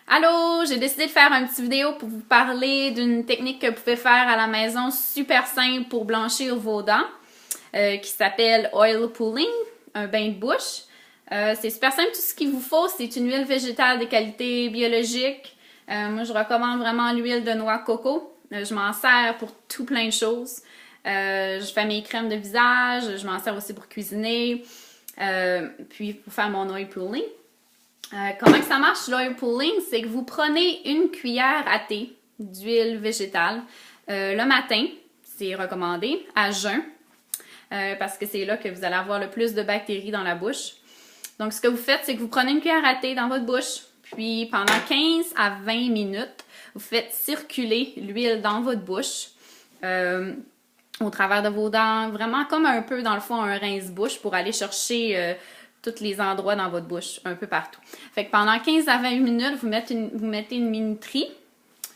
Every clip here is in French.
Allô, j'ai décidé de faire une petite vidéo pour vous parler d'une technique que vous pouvez faire à la maison super simple pour blanchir vos dents qui s'appelle Oil Pulling, un bain de bouche. C'est super simple, tout ce qu'il vous faut, c'est une huile végétale de qualité biologique. Moi, je recommande vraiment l'huile de noix de coco. Je m'en sers pour tout plein de choses. Je fais mes crèmes de visage, je m'en sers aussi pour cuisiner, puis pour faire mon oil pulling. Comment que ça marche l'oil pulling? C'est que vous prenez une cuillère à thé d'huile végétale le matin, c'est recommandé, à jeun, parce que c'est là que vous allez avoir le plus de bactéries dans la bouche. Donc, ce que vous faites, c'est que vous prenez une cuillère à thé dans votre bouche, puis pendant 15 à 20 minutes, vous faites circuler l'huile dans votre bouche, au travers de vos dents, vraiment comme un peu, dans le fond, un rince-bouche pour aller chercher tous les endroits dans votre bouche, un peu partout. Fait que pendant 15 à 20 minutes, vous mettez une minuterie,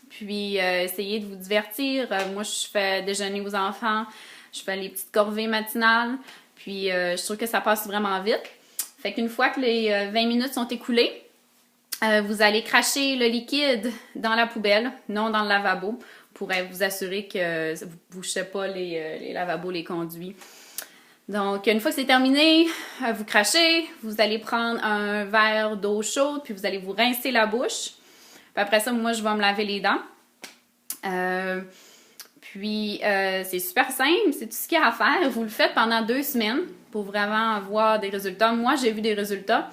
puis essayez de vous divertir. Moi, je fais déjeuner aux enfants, je fais les petites corvées matinales, puis je trouve que ça passe vraiment vite. Fait qu'une fois que les 20 minutes sont écoulées, vous allez cracher le liquide dans la poubelle, non dans le lavabo, pour vous assurer que vous ne bouchez pas les lavabos, les conduits. Donc, une fois que c'est terminé, vous crachez, vous allez prendre un verre d'eau chaude, puis vous allez vous rincer la bouche. Puis après ça, moi, je vais me laver les dents. C'est super simple, c'est tout ce qu'il y a à faire. Vous le faites pendant 2 semaines pour vraiment avoir des résultats. Moi, j'ai vu des résultats,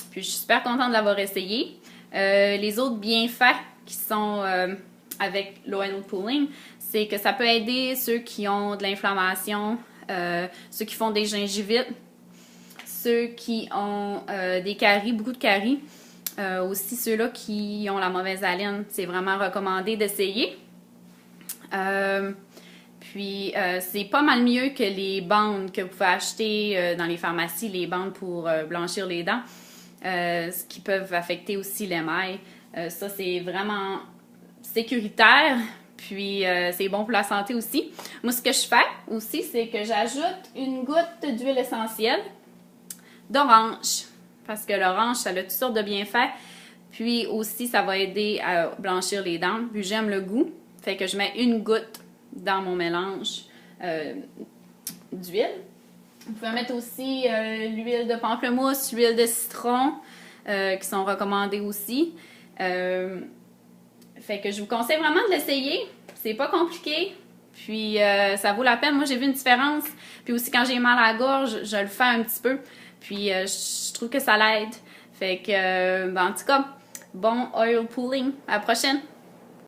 puis je suis super contente de l'avoir essayé. Les autres bienfaits qui sont avec l'oil pulling, c'est que ça peut aider ceux qui ont de l'inflammation, ceux qui font des gingivites, ceux qui ont des caries, beaucoup de caries, aussi ceux-là qui ont la mauvaise haleine. C'est vraiment recommandé d'essayer. C'est pas mal mieux que les bandes que vous pouvez acheter dans les pharmacies, les bandes pour blanchir les dents, ce qui peuvent affecter aussi l'émail. Ça, c'est vraiment sécuritaire, puis c'est bon pour la santé aussi. Moi, ce que je fais aussi, c'est que j'ajoute une goutte d'huile essentielle d'orange, parce que l'orange, ça a toutes sortes de bienfaits, puis aussi, ça va aider à blanchir les dents, puis j'aime le goût, fait que je mets une goutte dans mon mélange d'huile. Vous pouvez mettre aussi l'huile de pamplemousse, l'huile de citron, qui sont recommandées aussi. Fait que je vous conseille vraiment de l'essayer. C'est pas compliqué. Puis ça vaut la peine. Moi, j'ai vu une différence. Puis aussi, quand j'ai mal à la gorge, je le fais un petit peu. Puis je trouve que ça l'aide. Fait que, en tout cas, bon oil pulling. À la prochaine!